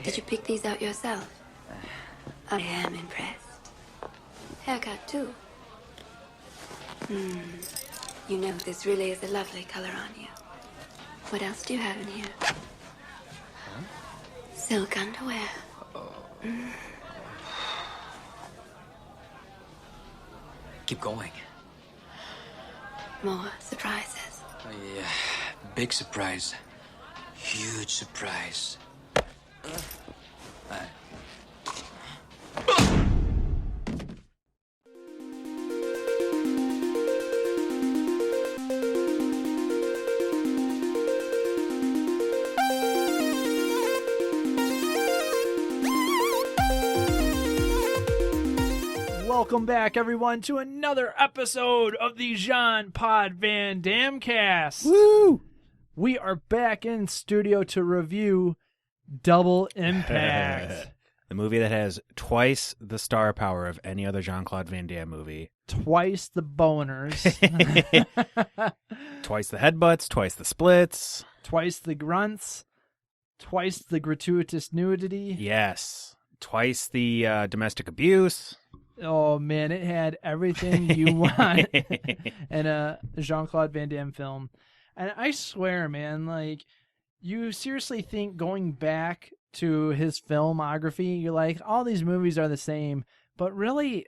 Did you pick these out yourself? I am impressed. Haircut, too. You know, this really is a lovely color on you. What else do you have in here? Huh? Silk underwear. Keep going. More surprises. Yeah, big surprise. Huge surprise. Welcome back, everyone, to another episode of the Jean-Pod Van Damme cast. Woo! We are back in studio to review Double Impact. The movie that has twice the star power of any other Jean-Claude Van Damme movie. Twice the boners. Twice the headbutts, twice the splits. Twice the grunts. Twice the gratuitous nudity. Yes. Twice the domestic abuse. Oh, man, it had everything you want in a Jean-Claude Van Damme film. And I swear, man, like, you seriously think going back to his filmography, you're like, all these movies are the same. But really,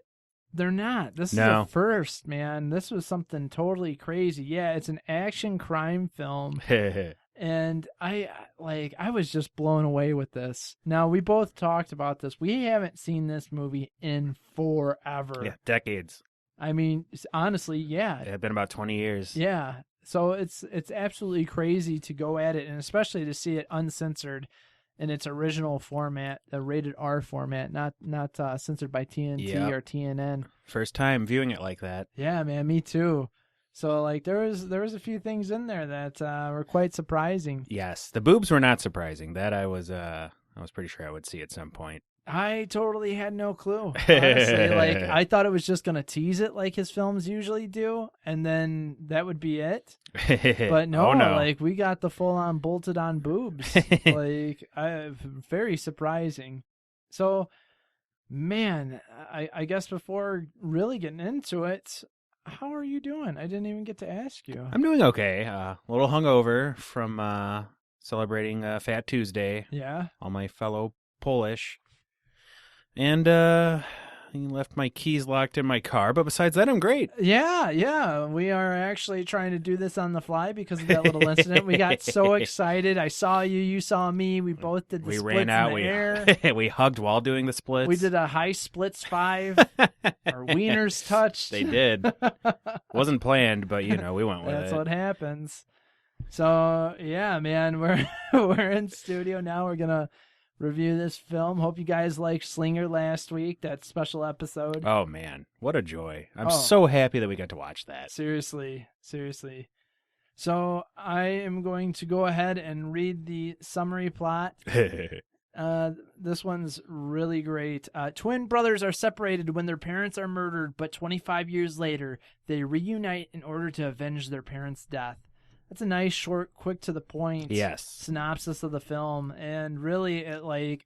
they're not. This is a first, man. This was something totally crazy. Yeah, it's an action crime film. And I was just blown away with this. Now, we both talked about this. We haven't seen this movie in forever. Yeah, decades. I mean, honestly, yeah. It's been about 20 years. Yeah. So it's absolutely crazy to go at it, and especially to see it uncensored in its original format, the rated R format, not censored by TNT or TNN. First time viewing it like that. Yeah, man, me too. So, like, there was a few things in there that were quite surprising. Yes, the boobs were not surprising. That I was pretty sure I would see at some point. I totally had no clue. Honestly, like, I thought it was just gonna tease it like his films usually do, and then that would be it. But no, like, we got the full-on bolted-on boobs. Like, very surprising. So, man, I guess before really getting into it, how are you doing? I didn't even get to ask you. I'm doing okay. A little hungover from celebrating Fat Tuesday. Yeah. All my fellow Polish. And I left my keys locked in my car, but besides that, I'm great. Yeah. We are actually trying to do this on the fly because of that little incident. We got so excited. I saw you. You saw me. We both did the splits ran out. in the air. We hugged while doing the splits. We did a high splits 5. Our wieners touched. They did. Wasn't planned, but, we went with it. That's what happens. So, yeah, man, we're in studio now. We're going to review this film. Hope you guys liked Slinger last week, that special episode. Oh, man. What a joy. I'm so happy that we got to watch that. Seriously. So I am going to go ahead and read the summary plot. This one's really great. Twin brothers are separated when their parents are murdered, but 25 years later, they reunite in order to avenge their parents' death. That's a nice, short, quick to the point synopsis of the film, and really,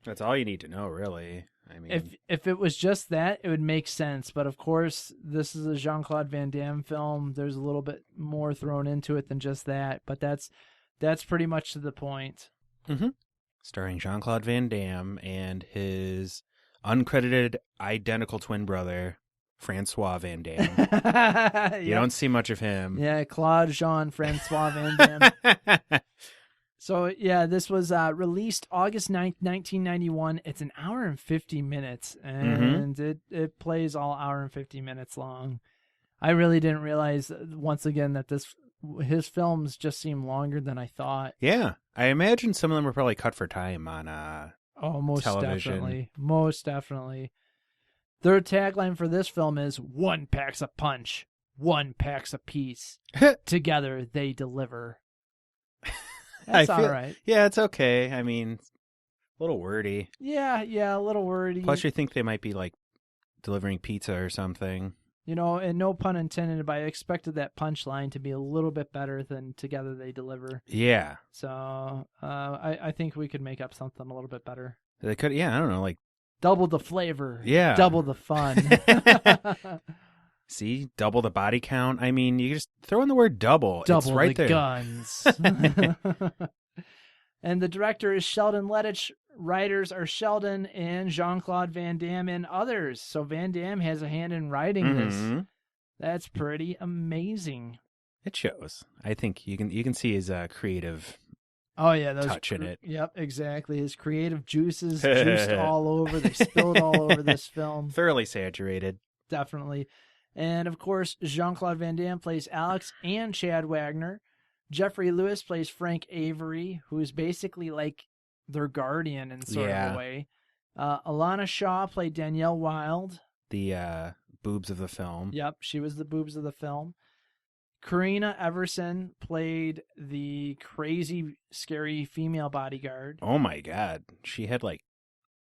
that's all you need to know, really. I mean, if it was just that, it would make sense. But of course, this is a Jean-Claude Van Damme film. There's a little bit more thrown into it than just that, but that's pretty much to the point. Mm-hmm. Starring Jean-Claude Van Damme and his uncredited identical twin brother, Francois Van Damme. You don't see much of him. Yeah, Claude Jean-Francois Van Damme. So, yeah, this was released August 9th, 1991. It's an hour and 50 minutes, and it plays all hour and 50 minutes long. I really didn't realize, once again, that his films just seem longer than I thought. Yeah, I imagine some of them were probably cut for time on most television. Most definitely. Their tagline for this film is, "One packs a punch, one packs a piece. Together they deliver." That's all right. Yeah, it's okay. I mean, a little wordy. Yeah, a little wordy. Plus, you think they might be, like, delivering pizza or something. And no pun intended, but I expected that punchline to be a little bit better than "Together they deliver." Yeah. So I think we could make up something a little bit better. They could, yeah, I don't know, like, Double the flavor. Yeah. Double the fun. see, double the body count. I mean, you just throw in the word double. Double it's right the there. guns. And the director is Sheldon Lettich. Writers are Sheldon and Jean-Claude Van Damme and others. So Van Damme has a hand in writing this. Mhm. That's pretty amazing. It shows. I think you can see his creative Oh yeah, those touch in it. Yep, exactly. His creative juices juiced all over. They spilled all over this film. Thoroughly saturated. Definitely. And of course, Jean-Claude Van Damme plays Alex and Chad Wagner. Jeffrey Lewis plays Frank Avery, who is basically like their guardian in sort of a way. Alana Shaw played Danielle Wild. The boobs of the film. Yep, she was the boobs of the film. Karina Everson played the crazy, scary female bodyguard. Oh my God. She had like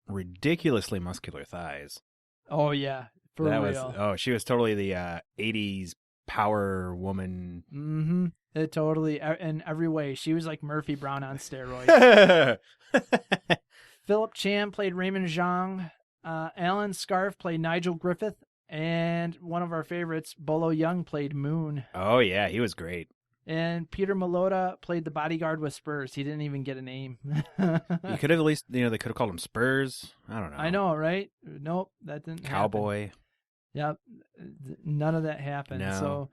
ridiculously muscular thighs. Oh, yeah. For real. She was totally the 80s power woman. Mm-hmm. It totally, in every way. She was like Murphy Brown on steroids. Philip Chan played Raymond Zhang. Alan Scarf played Nigel Griffith. And one of our favorites, Bolo Young, played Moon. Oh, yeah. He was great. And Peter Malota played the bodyguard with Spurs. He didn't even get a name. You could have at least, they could have called him Spurs. I don't know. I know, right? Nope, that didn't Cowboy. happen. Yep. None of that happened. No. So,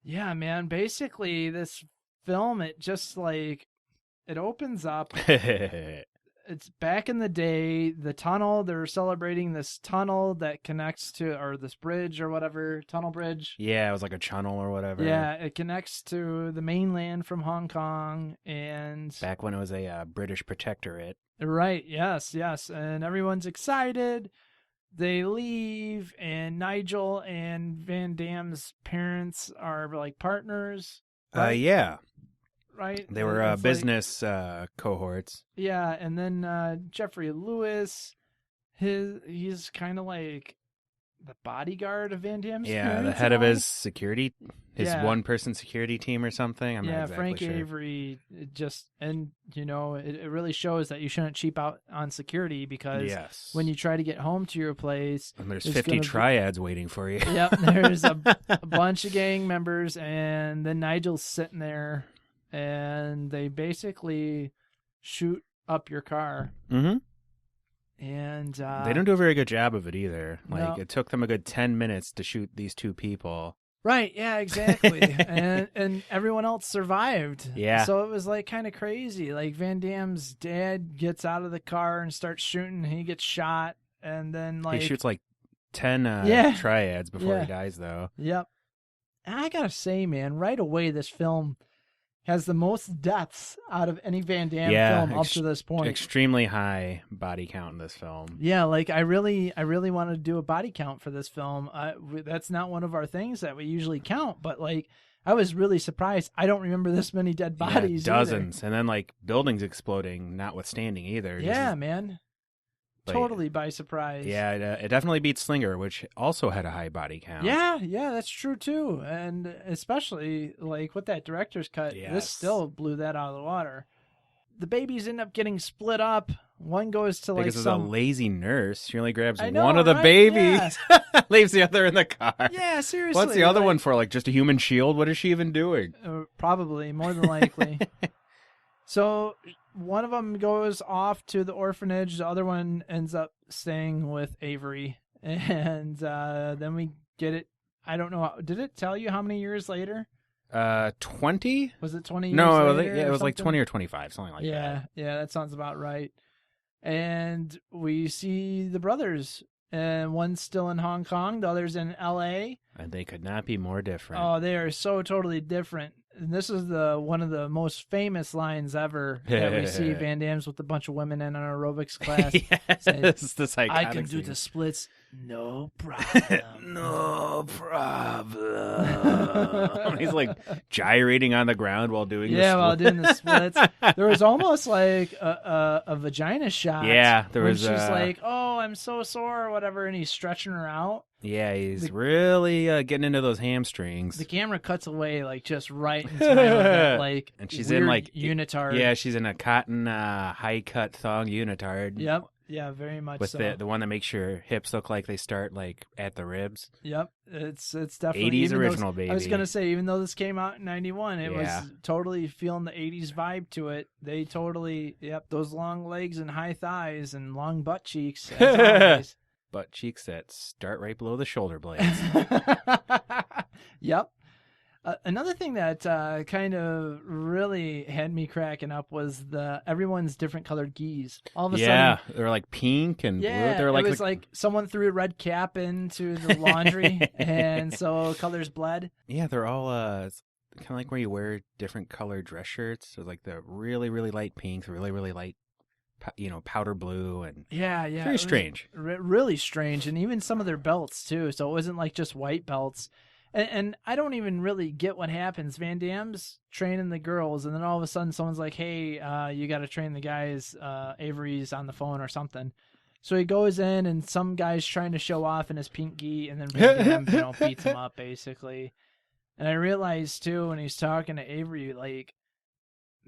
yeah, man, basically this film, it just like, it opens up. It's back in the day, the tunnel, they're celebrating this tunnel that connects to, or this bridge or whatever, tunnel bridge. Yeah, it was like a channel or whatever. Yeah, it connects to the mainland from Hong Kong. And back when it was a British protectorate. right, yes. And everyone's excited. They leave, and Nigel and Van Damme's parents are like partners. Right? Yeah. Right? They were It's business cohorts. Yeah, and then Jeffrey Lewis, he's kind of like the bodyguard of Van Damme's Yeah, parents. the head of and all. his security, his Yeah. one-person security team or something. I'm not exactly Frank sure. Avery, it really shows that you shouldn't cheap out on security because Yes. when you try to get home to your place, And there's it's 50 gonna be- triads waiting for you. Yep, there's a bunch of gang members, and then Nigel's sitting there, and they basically shoot up your car. Mm-hmm. And They don't do a very good job of it either. Like No. it took them a good 10 minutes to shoot these two people. right, yeah, exactly. and everyone else survived. Yeah. So it was like kind of crazy. Like Van Damme's dad gets out of the car and starts shooting. He gets shot, and then like He shoots like 10 Yeah. triads before Yeah. he dies, though. Yep. And I gotta say, man, right away this film has the most deaths out of any Van Damme Yeah, film up to this point. Extremely high body count in this film. Yeah, like I really wanted to do a body count for this film. That's not one of our things that we usually count, but like I was really surprised. I don't remember this many dead bodies. Yeah, dozens. And then like buildings exploding, notwithstanding either. Either. Just Yeah, as- man. like- Totally by surprise. Yeah, it definitely beats Slinger, which also had a high body count. Yeah, that's true too. And especially like with that director's cut, this Yes. still blew that out of the water. The babies end up getting split up. One goes to like Because of some a lazy nurse. She only grabs I know, one of the right? babies, leaves the other in the car. Yeah, seriously. What's the other like- one for? Like just a human shield? What is she even doing? Probably, more than likely. So one of them goes off to the orphanage. The other one ends up staying with Avery. And then we get it. I don't know. Did it tell you how many years later? 20? Was it 20 years No, later? it or was like something? 20 or 25, something like that. Yeah, that sounds about right. And we see the brothers. And one's still in Hong Kong. The other's in L.A. And they could not be more different. Oh, they are so totally different. And this is one of the most famous lines ever that we see Van Damme's with a bunch of women in an aerobics class. Yes, Say, this iconic I can do scene. the splits. No problem. No problem. He's like gyrating on the ground while doing the Yeah, while split. doing the splits. There was almost like a vagina shot. Yeah, there when was, she's like, "Oh, I'm so sore," or whatever, and he's stretching her out. Yeah, he's really getting into those hamstrings. The camera cuts away like just right in time of that, like, and she's weird in like unitard. Yeah, she's in a cotton high cut thong unitard. Yep. Yeah, very much With so. the one that makes your hips look like they start like at the ribs. Yep, it's definitely 80s even original, though, baby. I was gonna say, even though this came out in '91, it Yeah. was totally feeling the '80s vibe to it. They totally, those long legs and high thighs and long butt cheeks. As always. Butt cheeks that start right below the shoulder blades. Yep. Another thing that kind of really had me cracking up was everyone's different colored geese. All of a sudden, they're like pink and blue. They're it was like someone threw a red cap into the laundry, and so colors bled. Yeah, they're all kind of like where you wear different colored dress shirts. So like the really, really light pink, really, really light, powder blue, and Yeah, very strange. Really strange, and even some of their belts too. So it wasn't like just white belts. And I don't even really get what happens. Van Damme's training the girls, and then all of a sudden someone's like, "Hey, you got to train the guys." Avery's on the phone or something. So he goes in, and some guy's trying to show off in his pink gi, and then Van Damme, beats him up basically. And I realized too when he's talking to Avery, like,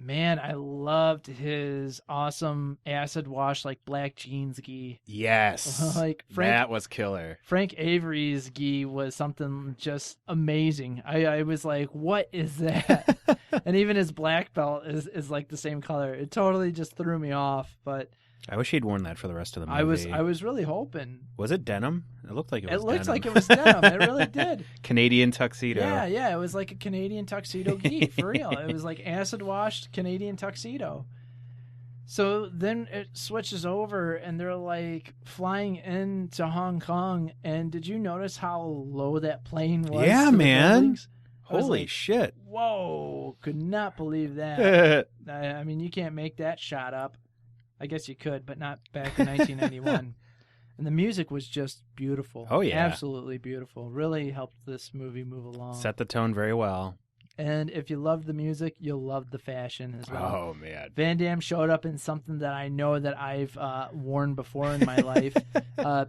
man, I loved his awesome acid wash like black jeans gi. Yes, Like that was killer. Frank Avery's gi was something just amazing. I was like, what is that? And even his black belt is like the same color. It totally just threw me off. But I wish he'd worn that for the rest of the movie. I was really hoping. Was it denim? It looked like it was. It looked denim. like it was denim. It really did. Canadian tuxedo. Yeah. It was like a Canadian tuxedo gi, for real. It was like acid washed Canadian tuxedo. So then it switches over, and they're like flying into Hong Kong. And did you notice how low that plane was? Yeah, to the man. buildings? I was Holy like, shit! Whoa! Could not believe that. I mean, you can't make that shot up. I guess you could, but not back in 1991. And the music was just beautiful. Oh, yeah. Absolutely beautiful. Really helped this movie move along. Set the tone very well. And if you love the music, you'll love the fashion as well. Oh, man. Van Damme showed up in something that I know that I've worn before in my life.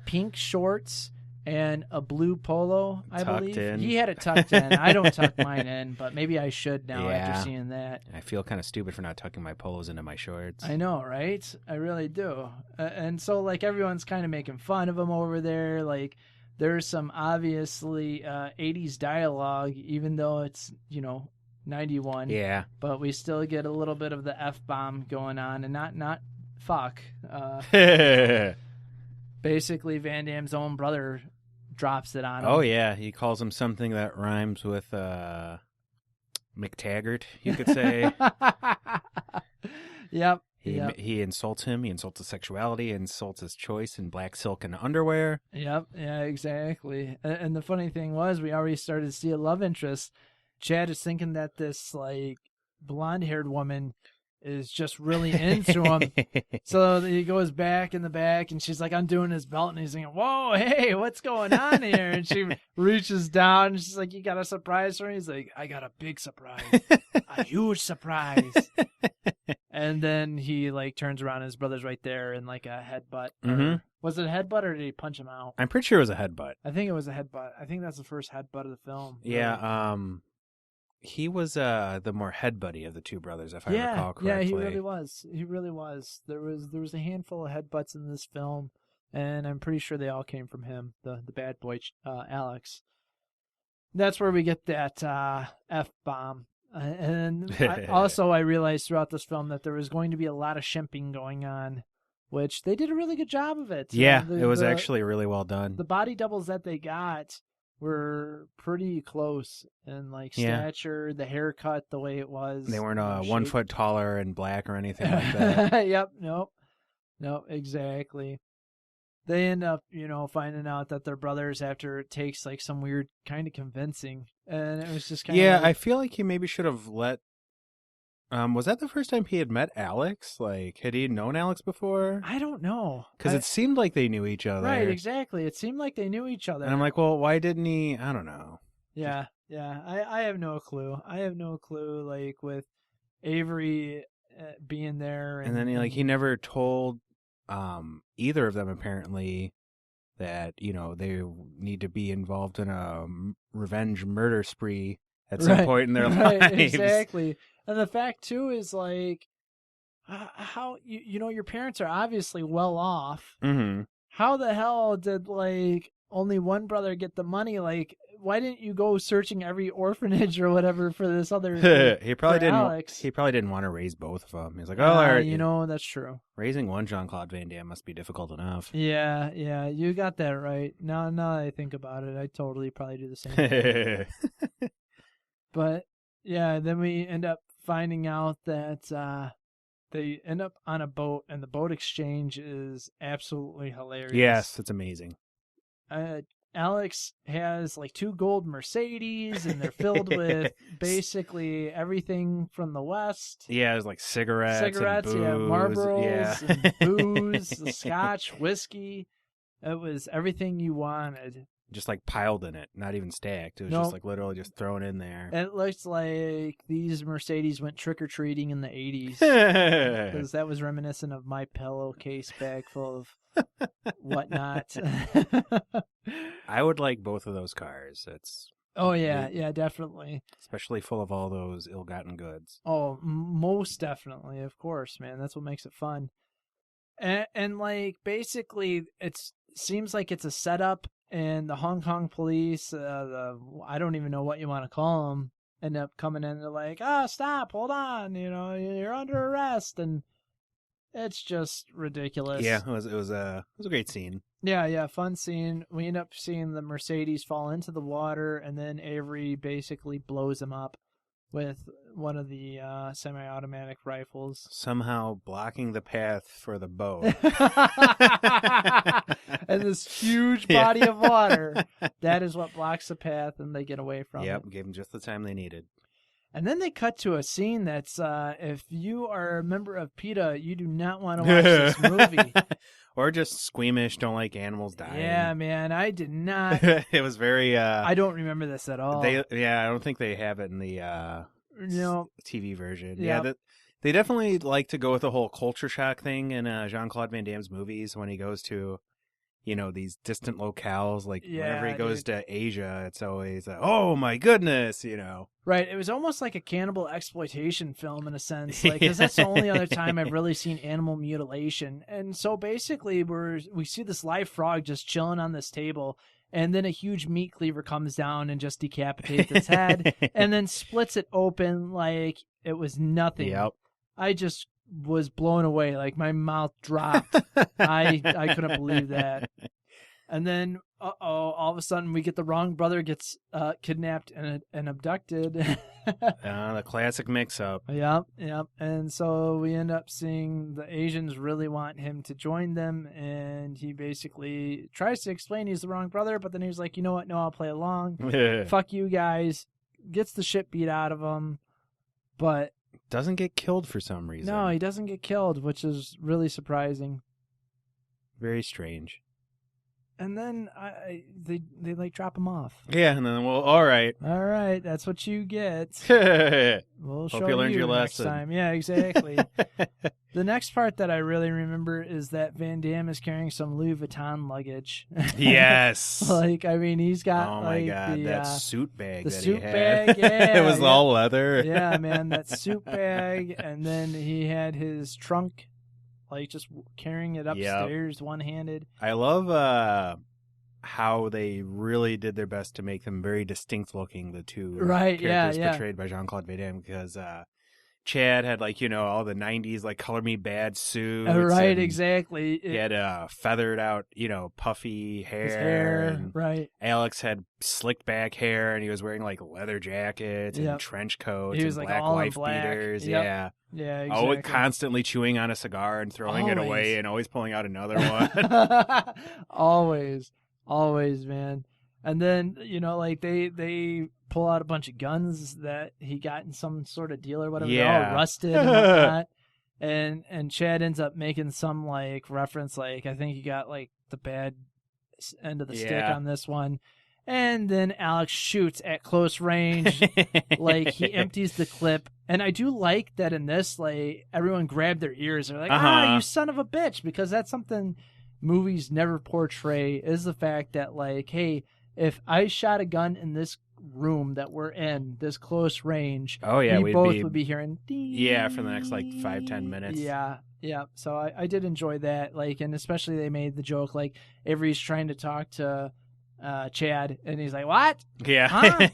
Pink shorts and a blue polo, I Tucked believe. in. He had it tucked in. I don't tuck mine in, but maybe I should now Yeah. after seeing that. I feel kind of stupid for not tucking my polos into my shorts. I know, right? I really do. And so, like, everyone's kind of making fun of him over there. Like, there's some obviously 80s dialogue, even though it's, 91. Yeah. But we still get a little bit of the F-bomb going on, and not fuck. Basically, Van Damme's own brother drops it on him. Oh, yeah. He calls him something that rhymes with McTaggart, you could say. Yep. He insults him. He insults his sexuality, insults his choice in black silk and underwear. Yep. Yeah, exactly. And the funny thing was, we already started to see a love interest. Chad is thinking that this, like, blonde-haired woman is just really into him. So he goes back in the back, and she's like undoing his belt, and he's thinking, "Whoa, hey, what's going on here?" And she reaches down, and she's like, "You got a surprise for me?" He's like, "I got a big surprise, a huge surprise." And then he like turns around, and his brother's right there in like a headbutt. Mhm. Was it a headbutt, or did he punch him out? I'm pretty sure it was a headbutt. I think it was a headbutt. I think that's the first headbutt of the film. Yeah, he was the more headbutty of the two brothers, if I recall correctly. Yeah, he really was. He really was. There was a handful of headbutts in this film, and I'm pretty sure they all came from him, the bad boy, Alex. That's where we get that F-bomb. And I realized throughout this film that there was going to be a lot of shimping going on, which they did a really good job of it. Yeah, it was actually really well done. The body doubles that they got were pretty close in like stature, the haircut, the way it was. They weren't 1 foot taller and black or anything like that. Yep, nope, exactly. They end up, finding out that they're brothers after it takes like some weird kind of convincing, and it was just kind of I feel like he maybe should have let Was that the first time he had met Alex? Like, had he known Alex before? I don't know. Because it seemed like they knew each other. Right, exactly. It seemed like they knew each other. And I'm like, well, why didn't he? I don't know. Yeah. I have no clue. Like with Avery being there, And then he never told either of them apparently that they need to be involved in a revenge murder spree at some point in their lives. Exactly. And the fact too is like how your parents are obviously well off. Mm-hmm. How the hell did like only one brother get the money? Like, why didn't you go searching every orphanage or whatever for this other? He probably didn't. Alex. He probably didn't want to raise both of them. He's like, oh, all right. That's true. Raising one Jean-Claude Van Damme must be difficult enough. Yeah, you got that right. Now that I think about it, I totally probably do the same thing. But yeah, then we end up finding out that they end up on a boat, and the boat exchange is absolutely hilarious. Yes, it's amazing. Alex has like 2 gold Mercedes, and they're filled with basically everything from the West. Yeah, there's like cigarettes and booze. Marlboros, and booze, scotch, whiskey. It was everything you wanted. Just like piled in it, not even stacked. It was just like literally just thrown in there. It looks like these Mercedes went trick-or-treating in the 80s. Because that was reminiscent of my pillowcase bag full of whatnot. I would like both of those cars. Yeah, definitely. Especially full of all those ill-gotten goods. Oh, most definitely, of course, man. That's what makes it fun. And like, basically, it seems like it's a setup, and the Hong Kong police, I don't even know what you want to call them, end up coming in and they're like, stop, hold on, you're under arrest, and it's just ridiculous. Yeah, it was a great scene. Yeah, fun scene. We end up seeing the Mercedes fall into the water, and then Avery basically blows him up with one of the semi-automatic rifles. Somehow blocking the path for the boat. And this huge body of water, that is what blocks the path, and they get away from it. Yep, gave them just the time they needed. And then they cut to a scene that's, if you are a member of PETA, you do not want to watch this movie. Or just squeamish, don't like animals dying. Yeah, man, I did not. It was very... I don't remember this at all. I don't think they have it in the TV version. Yep. Yeah, they definitely like to go with the whole culture shock thing in Jean-Claude Van Damme's movies when he goes to... these distant locales, like whenever he goes to Asia, it's always, oh my goodness, Right, it was almost like a cannibal exploitation film in a sense, like, because that's the only other time I've really seen animal mutilation. And so basically we see this live frog just chilling on this table, and then a huge meat cleaver comes down and just decapitates its head, and then splits it open like it was nothing. Yep. I just was blown away, like my mouth dropped. I couldn't believe that. And then all of a sudden we get the wrong brother gets kidnapped and abducted. The classic mix-up. Yep. And so we end up seeing the Asians really want him to join them, and he basically tries to explain he's the wrong brother, but then he's like, you know what, no, I'll play along. Fuck you guys. Gets the shit beat out of him, but doesn't get killed for some reason. No, he doesn't get killed, which is really surprising. Very strange. And then they like drop him off. Yeah, and then all right, that's what you get. We'll Hope show you learned your next lesson. time. Yeah, exactly. The next part that I really remember is that Van Damme is carrying some Louis Vuitton luggage. Yes. He's got oh my god, that suit bag. The that suit he had. bag, yeah. It was all leather. Yeah, man, that suit bag, and then he had his trunk. Like, just carrying it upstairs one-handed. I love how they really did their best to make them very distinct looking, the two characters portrayed by Jean-Claude Van Damme, because Chad had, all the 90s, color me bad suits. Right, exactly. He had feathered out, puffy hair. His hair, and right. Alex had slicked back hair, and he was wearing, leather jackets and trench coats he was, and black wife beaters. Yep. Yeah. Yeah, exactly. Oh, constantly chewing on a cigar and throwing it away and always pulling out another one. Always, man. And then, they pull out a bunch of guns that he got in some sort of deal or whatever. Yeah. They're all rusted and whatnot. And Chad ends up making some like reference, like I think he got like the bad end of the stick on this one. And then Alex shoots at close range, like he empties the clip. And I do like that in this, like everyone grabbed their ears. They're like, you son of a bitch, because that's something movies never portray, is the fact that like, hey, if I shot a gun in this room that we're in, this close range, we both would be hearing ding. Yeah, for the next like 5-10 minutes. Yeah. So I did enjoy that, like, and especially they made the joke like Avery's trying to talk to Chad, and he's like, "What?" Yeah. Huh?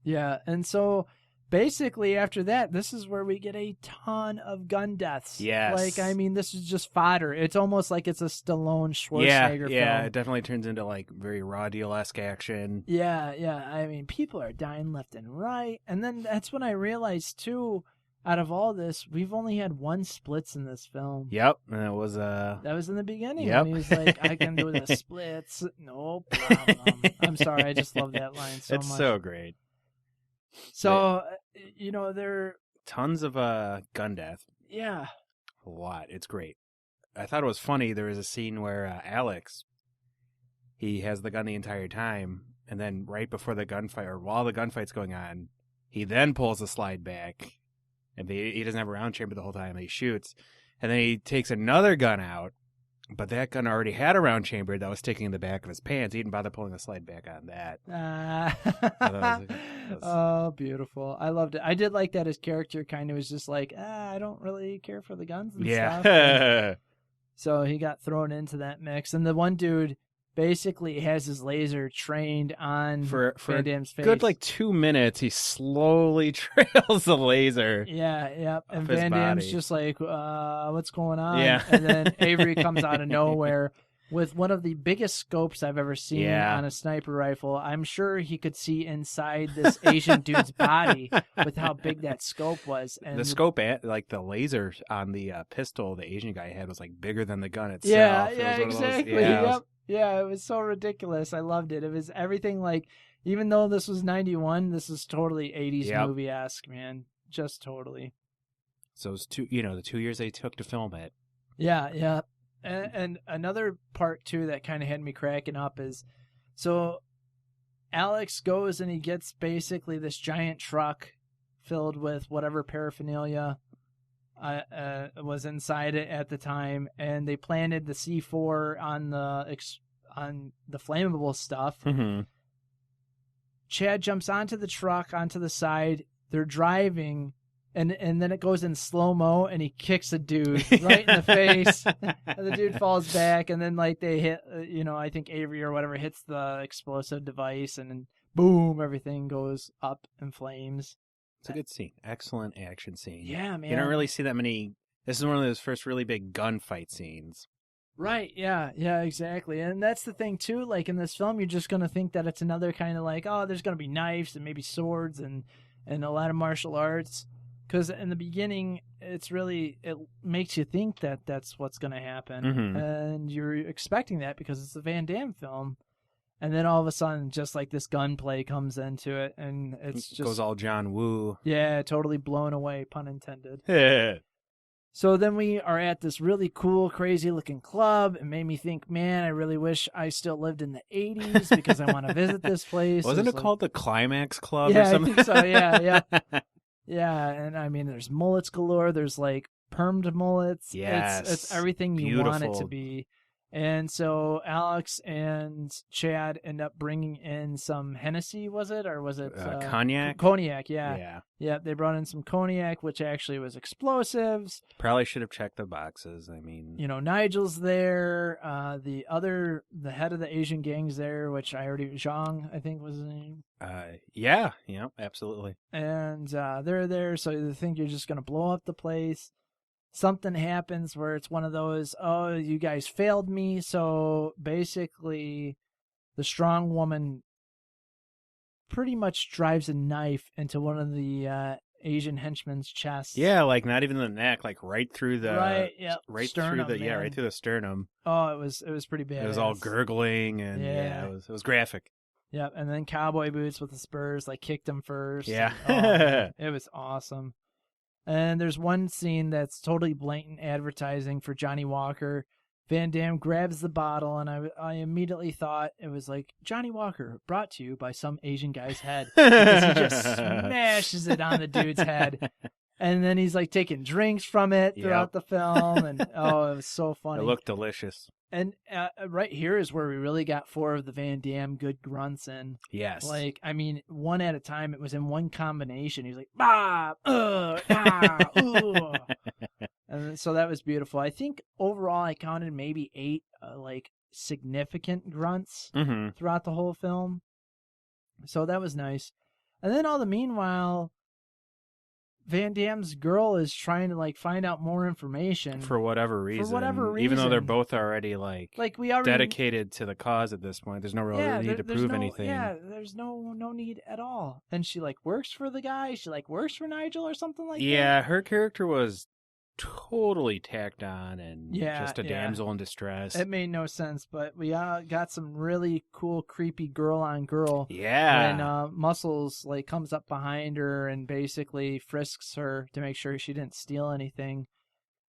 Yeah, and so basically after that, this is where we get a ton of gun deaths. Yes. Like, I mean, this is just fodder. It's almost like it's a Stallone Schwarzenegger film. Yeah, it definitely turns into like very Raw Deal-esque action. Yeah. I mean, people are dying left and right. And then that's when I realized too, out of all this, we've only had 1 splits in this film. Yep, and that was in the beginning. Yep. When he was like, I can do the splits, no problem. I'm sorry, I just love that line so much. It's so great. So, there are tons of gun death. Yeah. A lot. It's great. I thought it was funny. There was a scene where Alex, he has the gun the entire time, and then right before the gunfight, or while the gunfight's going on, he then pulls the slide back. And he doesn't have a round chamber the whole time. He shoots. And then he takes another gun out. But that gun already had a round chamber that was sticking in the back of his pants. He didn't bother pulling the slide back on that. Oh, beautiful. I loved it. I did like that his character kind of was just like, I don't really care for the guns and stuff. And so he got thrown into that mix. And the one dude basically has his laser trained on Van Damme's face. Good 2 minutes, he slowly trails the laser. Yeah. And Van Damme's just like, what's going on? Yeah. And then Avery comes out of nowhere with one of the biggest scopes I've ever seen on a sniper rifle. I'm sure he could see inside this Asian dude's body with how big that scope was. And the scope, the laser on the pistol the Asian guy had was bigger than the gun itself. Yeah, exactly. Yep. Yeah, it was so ridiculous. I loved it. It was everything even though this was 91, this is totally 80s movie-esque, man. Just totally. So it was the 2 years they took to film it. Yeah. And another part, too, that kind of had me cracking up is, so Alex goes and he gets basically this giant truck filled with whatever paraphernalia was inside it at the time, and they planted the C4 on the flammable stuff. Mm-hmm. Chad jumps onto the truck, onto the side. They're driving, and then it goes in slow-mo, and he kicks a dude right in the face. And the dude falls back, and then they hit, I think Avery or whatever hits the explosive device, and then boom, everything goes up in flames. It's a good scene. Excellent action scene. Yeah, man. You don't really see that many. This is one of those first really big gunfight scenes. Right, yeah, exactly. And that's the thing, too. In this film, you're just going to think that it's another kind of there's going to be knives and maybe swords and a lot of martial arts. Because in the beginning, it makes you think that that's what's going to happen. Mm-hmm. And you're expecting that because it's a Van Damme film. And then all of a sudden, just this gunplay comes into it, and it's just goes all John Woo. Yeah, totally blown away, pun intended. Yeah. So then we are at this really cool, crazy-looking club. It made me think, man, I really wish I still lived in the 80s because I want to visit this place. Wasn't it called the Climax Club or something? I think so, yeah. Yeah, and I mean, there's mullets galore. There's permed mullets. Yes. It's everything you want it to be. And so Alex and Chad end up bringing in some Hennessy, was it? Or was it cognac? Cognac, yeah. Yeah, they brought in some cognac, which actually was explosives. Probably should have checked the boxes. I mean... Nigel's there. The head of the Asian gang's there, which Zhang, I think was his name. Yeah, absolutely. And they're there, so they think you're just going to blow up the place. Something happens where it's one of those, oh, you guys failed me. So basically, the strong woman pretty much drives a knife into one of the Asian henchman's chest. Yeah, not even the neck, right through the right sternum, through the right through the sternum. Oh, it was pretty bad. It was all gurgling and it was graphic. Yep, and then cowboy boots with the spurs, like kicked him first. Yeah. And, it was awesome. And there's one scene that's totally blatant advertising for Johnny Walker. Van Damme grabs the bottle, and I immediately thought it was like, Johnny Walker, brought to you by some Asian guy's head. Because he just smashes it on the dude's head. And then he's like taking drinks from it throughout the film. And it was so funny. It looked delicious. And right here is where we really got 4 of the Van Damme good grunts in. Yes. Like, I mean, one at a time. It was in one combination. He was like, bah, ah, ooh. And so that was beautiful. I think overall I counted maybe 8 like significant grunts throughout the whole film. So that was nice. And then all the meanwhile, Van Damme's girl is trying to like find out more information for whatever reason. Even though they're both already like we already dedicated to the cause at this point. There's no real need to prove anything. Yeah, there's no need at all. And she like works for the guy. She like works for Nigel or something like that. Yeah, her character was totally tacked on and just a damsel in distress. It made no sense, but we got some really cool, creepy girl on girl. Yeah. When Muscles like comes up behind her and basically frisks her to make sure she didn't steal anything.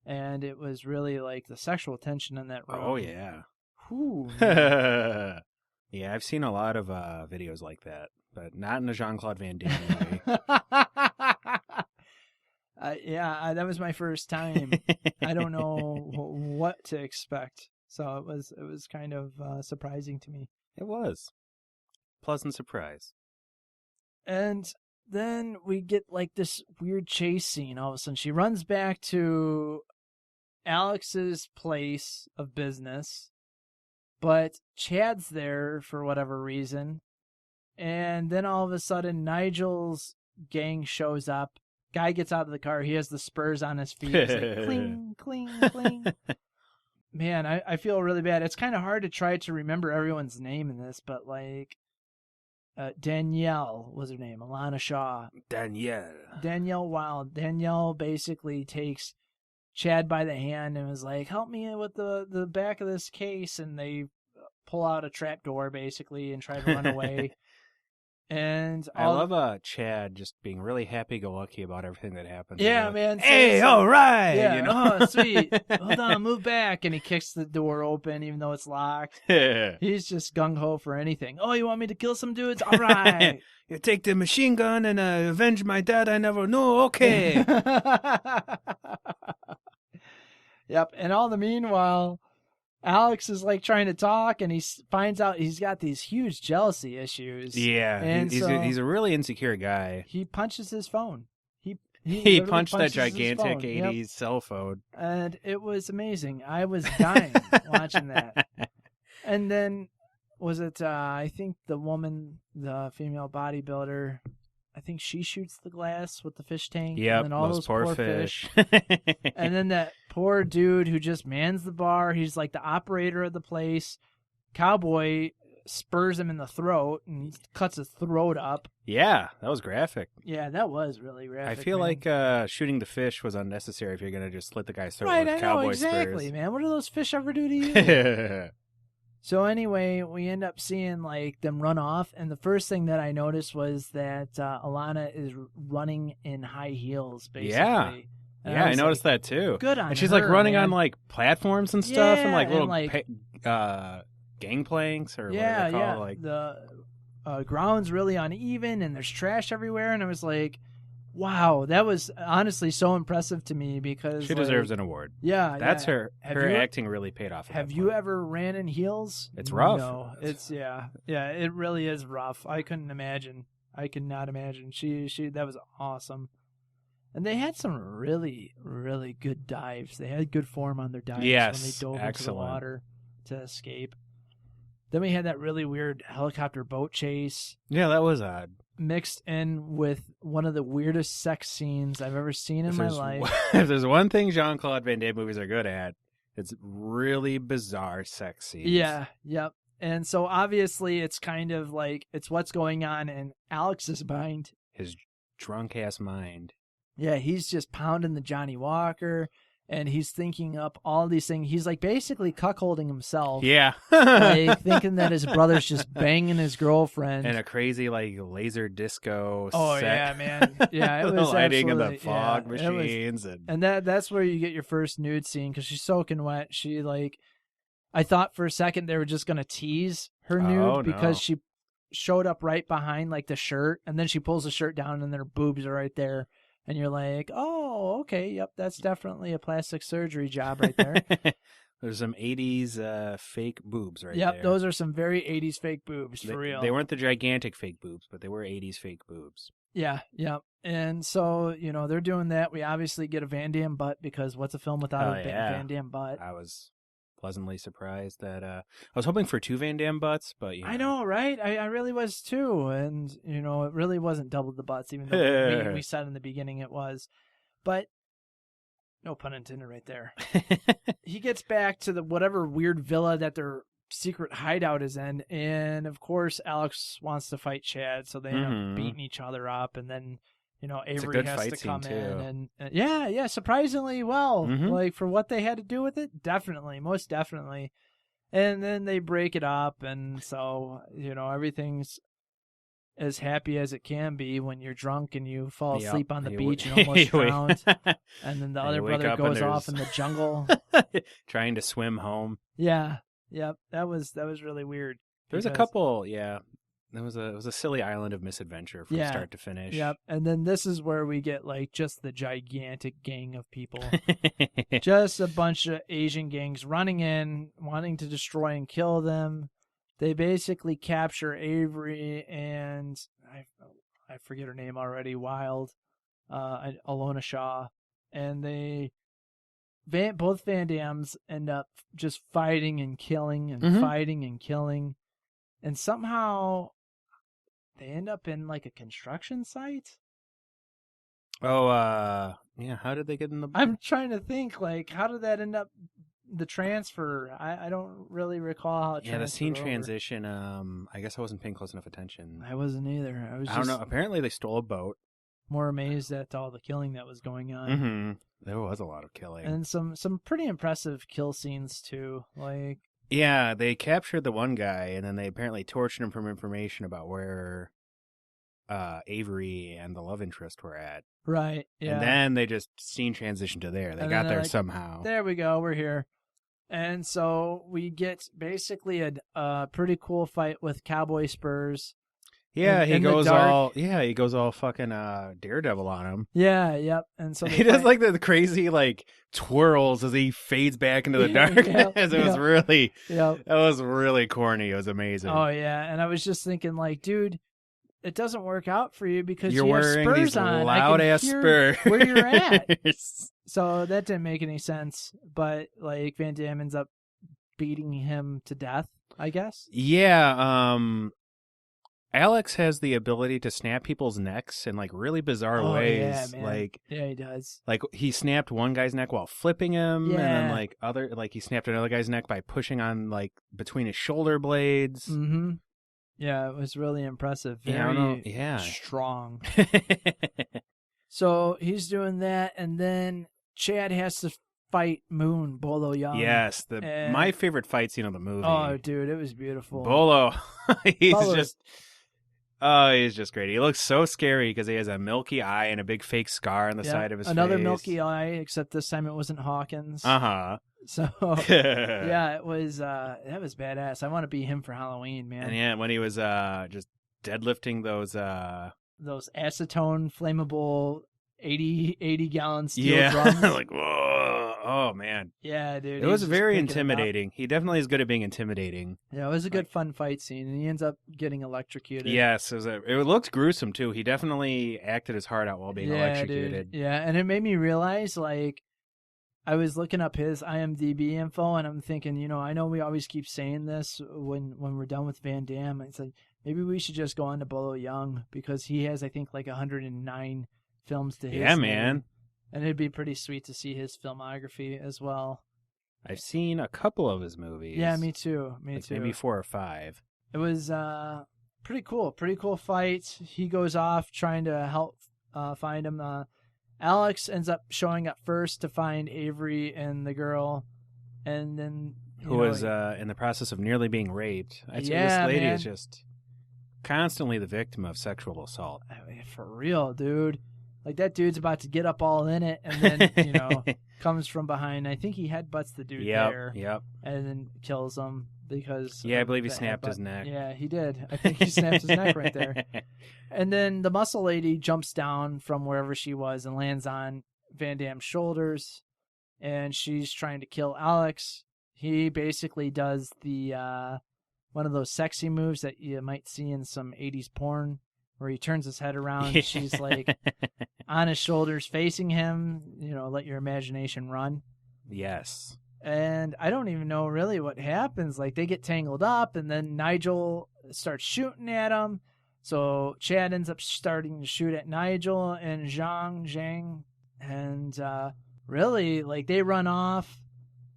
And it was really like the sexual tension in that room. Oh, yeah. Whew. Yeah, I've seen a lot of videos like that, but not in a Jean-Claude Van Damme way. That was my first time. I don't know what to expect, so it was kind of surprising to me. It was pleasant surprise. And then we get like this weird chase scene. All of a sudden, she runs back to Alex's place of business, but Chad's there for whatever reason. And then all of a sudden, Nigel's gang shows up. Guy gets out of the car. He has the spurs on his feet. He's like, cling, cling, cling. Man, I feel really bad. It's kind of hard to try to remember everyone's name in this, but like Danielle was her name. Alana Shaw. Danielle Wild. Danielle basically takes Chad by the hand and was like, help me with the back of this case. And they pull out a trap door basically and try to run away. And I love Chad just being really happy-go-lucky about everything that happens. Yeah, man. Hey, all right. Yeah, you know? Oh, sweet. Hold on, move back. And he kicks the door open even though it's locked. He's just gung-ho for anything. Oh, you want me to kill some dudes? All right. You take the machine gun and avenge my dad I never knew? Okay. Yep. And all the meanwhile, Alex is like trying to talk, and he finds out he's got these huge jealousy issues. Yeah, and he's a really insecure guy. He punches his phone. He punched that gigantic 80s cell phone. And it was amazing. I was dying watching that. And then, was it, I think the woman, the female bodybuilder, I think she shoots the glass with the fish tank. Yep, and then all those poor fish. And then that poor dude who just mans the bar. He's like the operator of the place. Cowboy spurs him in the throat and cuts his throat up. Yeah, that was graphic. Yeah, that was really graphic. I feel like shooting the fish was unnecessary if you're going to just slit the guy's throat with I cowboy know, exactly, spurs. Man. What do those fish ever do to you? So anyway, we end up seeing like them run off, and the first thing that I noticed was that Alana is running in high heels, basically. Yeah. Yeah, I noticed that too. Good on her. And she's like running man. on like platforms and stuff, and like little and, gangplanks or whatever they call it. Like the ground's really uneven, and there's trash everywhere, and I was like, wow, that was honestly so impressive to me because she deserves an award. Yeah, that's her. Her acting really paid off. Have you ever ran in heels? It's rough. No, it's yeah. It really is rough. I couldn't imagine. I could not imagine. She that was awesome. And they had some really, really good dives. They had good form on their dives when they dove into the water to escape. Then we had that really weird helicopter boat chase. Yeah, that was odd. Mixed in with one of the weirdest sex scenes I've ever seen in my life. If there's one thing Jean-Claude Van Damme movies are good at, it's really bizarre sex scenes. Yeah, yep. And so obviously it's kind of like it's what's going on in Alex's mind. His drunk-ass mind. Yeah, he's just pounding the Johnny Walker. and he's thinking up all these things. He's like basically cuckolding himself. Yeah. Like thinking that his brother's just banging his girlfriend. And a crazy like laser disco Oh set. yeah, man. Yeah, it was lighting and the absolutely- fog yeah, it was- machines and that's where you get your first nude scene because she's soaking wet. She like, I thought for a second they were just gonna tease her nude Oh, because no. she showed up right behind like the shirt, and then she pulls the shirt down and their boobs are right there, and you're like, oh, okay, yep, that's definitely a plastic surgery job right there. There's some 80s fake boobs right Yep, there. those are some very 80s fake boobs for real. They weren't the gigantic fake boobs, but they were 80s fake boobs. Yeah, yeah. And so, they're doing that. We obviously get a Van Damme butt because what's a film without Oh, a yeah. Van Damme butt? I was pleasantly surprised that I was hoping for 2 Van Damme butts, but I know, right? I really was too. And, it really wasn't double the butts, even though we said in the beginning it was. But no pun intended right there. He gets back to the whatever weird villa that their secret hideout is in. And, of course, Alex wants to fight Chad, so they end up beating each other up. And then, Avery good has fight to scene, come too. in. And yeah, surprisingly well. Like, for what they had to do with it, definitely, most definitely. And then they break it up, and so, everything's as happy as it can be when you're drunk and you fall asleep on the beach and almost drowned. And then the other brother goes off in the jungle. trying to swim home. Yeah. Yep. That was really weird. There's a because- couple, yeah. It was a silly island of misadventure from start to finish. Yep. And then this is where we get like just the gigantic gang of people. Just a bunch of Asian gangs running in, wanting to destroy and kill them. They basically capture Avery and I forget her name already, Wild, Alona Shaw, and both Van Dammes end up just fighting and killing and fighting and killing, and somehow they end up in like a construction site. Oh, yeah. How did they get in the? I'm trying to think, like, how did that end up? The transfer, I don't really recall how it Yeah, the scene transferred over. transition. I guess I wasn't paying close enough attention. I wasn't either. I was I don't just know. Apparently, they stole a boat. more amazed at all the killing that was going on. Mm-hmm. There was a lot of killing. And some pretty impressive kill scenes too. Like, yeah, they captured the one guy, and then they apparently tortured him for information about where Avery and the love interest were at. right, yeah. And then they just scene transition to there. They And got then there like, somehow. There we go. We're here. And so we get basically a pretty cool fight with Cowboy Spurs. Yeah, in the he dark. goes all fucking Daredevil on him. Yeah, yep. And so He they does fight- like the crazy like twirls as he fades back into the Yeah, darkness. It was really Yep. that was really corny. It was amazing. Oh yeah, and I was just thinking, like, dude, it doesn't work out for you because You're you have wearing spurs these on. loud I can ass hear spurs. where you're at. So that didn't make any sense. But like Van Damme ends up beating him to death, I guess. Yeah, Alex has the ability to snap people's necks in like really bizarre ways. Yeah, man. Like Yeah, he does. Like he snapped one guy's neck while flipping him, and then Yeah. like he snapped another guy's neck by pushing on like between his shoulder blades. Mm-hmm. Yeah, it was really impressive. Very Yeah, I don't know. Yeah. strong. So he's doing that, and then Chad has to fight Moon, Bolo Young. Yes, And- my favorite fight scene of the movie. Oh, dude, it was beautiful. Bolo, Bolo's- he's just great. He looks so scary because he has a milky eye and a big fake scar on the Yeah, side of his another face. milky eye, except this time it wasn't Hawkins. Uh So huh. yeah, it was that was badass. I want to be him for Halloween, man. And yeah, when he was just deadlifting those Those acetone flammable 80 gallon steel yeah, drums. like whoa, oh man. Yeah, dude. It was he's just very picking it up. intimidating. He definitely is good at being intimidating. Yeah, it was a good fun fight scene, and he ends up getting electrocuted. Yes, it looked gruesome too. He definitely acted his heart out while being electrocuted. Dude. Yeah, and it made me realize, like, I was looking up his IMDb info, and I'm thinking, I know we always keep saying this when we're done with Van Damme. It's like, maybe we should just go on to Bolo Young, because he has, I think, like 109 films to his Yeah, name. man. And it'd be pretty sweet to see his filmography as well. I've seen a couple of his movies. Yeah, me too. Me like too. maybe 4 or 5. It was pretty cool. Pretty cool fight. He goes off trying to help find him. Alex ends up showing up first to find Avery and the girl, and then who was in the process of nearly being raped. This lady is just constantly the victim of sexual assault. I mean, for real, dude. Like, that dude's about to get up all in it, and then, comes from behind. I think he headbutts the dude there. Yep. And then kills him because... Yeah, I believe he snapped his neck. Yeah, he did. I think he snapped his neck right there. And then the muscle lady jumps down from wherever she was and lands on Van Damme's shoulders, and she's trying to kill Alex. He basically does the one of those sexy moves that you might see in some 80s porn, where he turns his head around and she's like on his shoulders facing him, let your imagination run. Yes. And I don't even know really what happens. Like, they get tangled up, and then Nigel starts shooting at him. So Chad ends up starting to shoot at Nigel and Zhang. And really, like, they run off,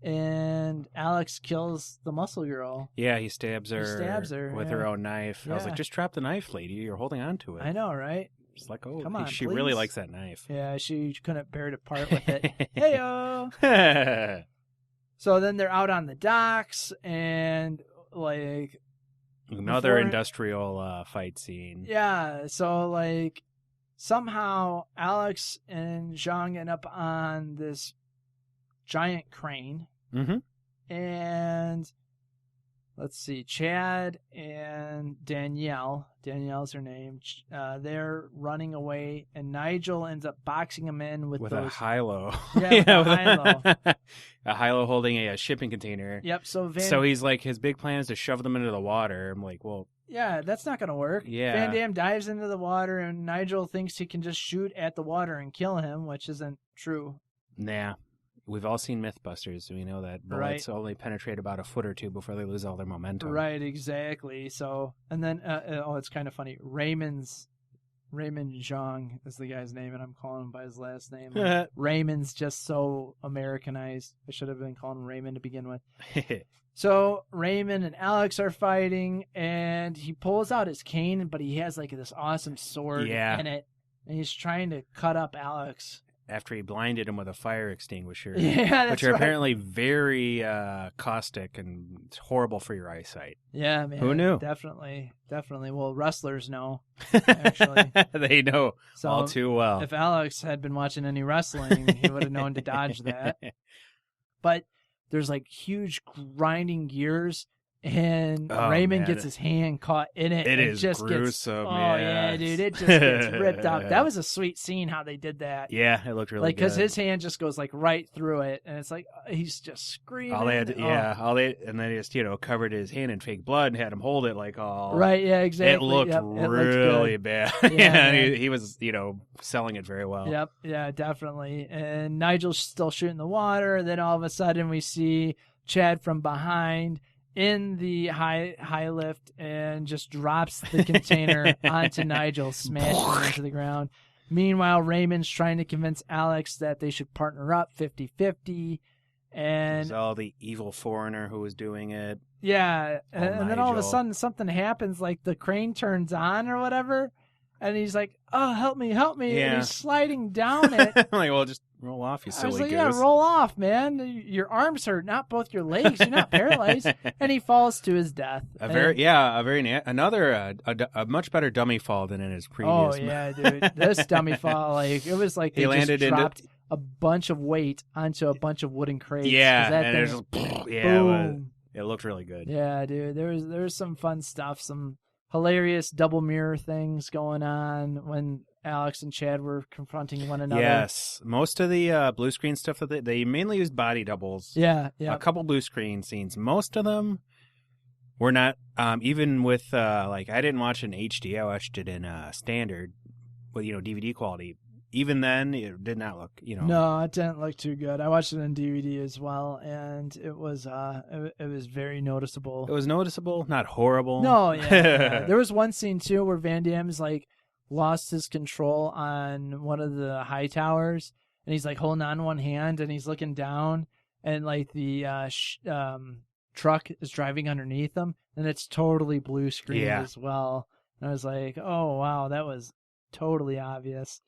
and Alex kills the muscle girl. Yeah, he stabs her with her own knife. Yeah. I was like, just drop the knife, lady. You're holding on to it. I know, right? Just like, oh, come on, she please. really likes that knife. Yeah, she couldn't bear to part with it. Hey-o! So then they're out on the docks, and, like... Another industrial fight scene. Yeah, so, like, somehow Alex and Zhang end up on this giant crane. Mm-hmm. And let's see, Chad and Danielle's her name, they're running away, and Nigel ends up boxing him in with a high-low. Yeah, with a high-low. A high-low holding a shipping container. Yep, so he's like, his big plan is to shove them into the water. I'm like, well... Yeah, that's not going to work. Yeah. Van Damme dives into the water, and Nigel thinks he can just shoot at the water and kill him, which isn't true. Nah. We've all seen Mythbusters. We know that bullets only penetrate about a foot or two before they lose all their momentum. Right, exactly. So, and then, it's kind of funny. Raymond Zhang is the guy's name, and I'm calling him by his last name. Like, Raymond's just so Americanized. I should have been calling him Raymond to begin with. So Raymond and Alex are fighting, and he pulls out his cane, but he has like this awesome sword in it, and he's trying to cut up Alex. After he blinded him with a fire extinguisher. Yeah, that's which are apparently very caustic and horrible for your eyesight. Yeah, man. Who knew? Definitely. Well, wrestlers know, actually. They know all too well. If Alex had been watching any wrestling, he would have known to dodge that. But there's like huge grinding gears, and Raymond gets his hand caught in it. It is just gruesome. Yeah, dude, it just gets ripped up. That was a sweet scene how they did that. Yeah, it looked really good. Because his hand just goes like right through it, and it's like he's just screaming. And then he just covered his hand in fake blood and had him hold it like all. Right, yeah, exactly. It looked really bad. Yeah, he was selling it very well. Yep, yeah, definitely. And Nigel's still shooting the water. Then all of a sudden we see Chad from behind in the high lift and just drops the container onto Nigel, smashing him into the ground. Meanwhile, Raymond's trying to convince Alex that they should partner up 50-50. And it was all the evil foreigner who was doing it. Yeah, and then all of a sudden something happens, like the crane turns on or whatever, and he's like, "Oh, help me!" Yeah. And he's sliding down it. I'm like, well, just roll off, you silly I was like, goose. yeah, roll off, man. Your arms hurt, not both your legs. You're not paralyzed. And he falls to his death. A much better dummy fall than in his previous. Oh yeah, dude, this dummy fall, like it was like they just dropped a bunch of weight onto a bunch of wooden crates. Yeah, and it just boom. It looked really good. Yeah, dude, there was some fun stuff, some hilarious double mirror things going on when Alex and Chad were confronting one another. Yes, most of the blue screen stuff that they mainly used body doubles. Yeah. A couple blue screen scenes. Most of them were not. Even with I didn't watch it in HD. I watched it in standard with DVD quality. Even then, it did not look. No, it didn't look too good. I watched it on DVD as well, and it was very noticeable. It was noticeable, not horrible. No, yeah. There was one scene too where Van Damme's like lost his control on one of the high towers, and he's like holding on one hand and he's looking down, and like the truck is driving underneath him, and it's totally blue screen as well. And I was like, oh wow, that was totally obvious.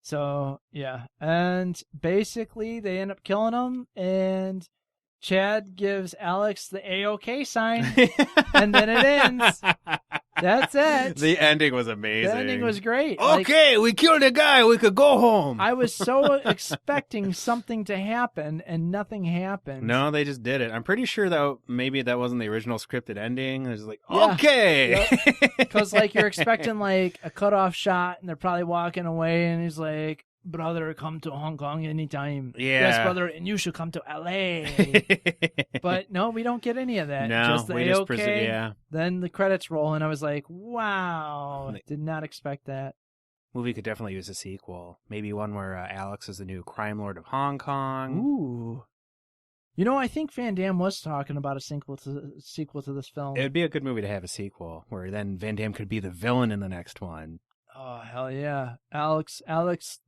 So, yeah. And basically, they end up killing him, and Chad gives Alex the A-OK sign, and then it ends. That's it. The ending was amazing. The ending was great. Okay, we killed a guy. We could go home. I was so expecting something to happen, and nothing happened. No, they just did it. I'm pretty sure that maybe that wasn't the original scripted ending. It was like, okay. Because, you're expecting, a cutoff shot, and they're probably walking away, and he's like, brother, come to Hong Kong anytime. Yeah. Yes, brother, and you should come to LA. But no, we don't get any of that. No, just the we A-OK. just yeah. Then the credits roll, and I was like, wow. Did not expect that. Movie could definitely use a sequel. Maybe one where Alex is the new crime lord of Hong Kong. Ooh. You know, I think Van Damme was talking about a sequel to this film. It would be a good movie to have a sequel, where then Van Damme could be the villain in the next one. Oh, hell yeah. Alex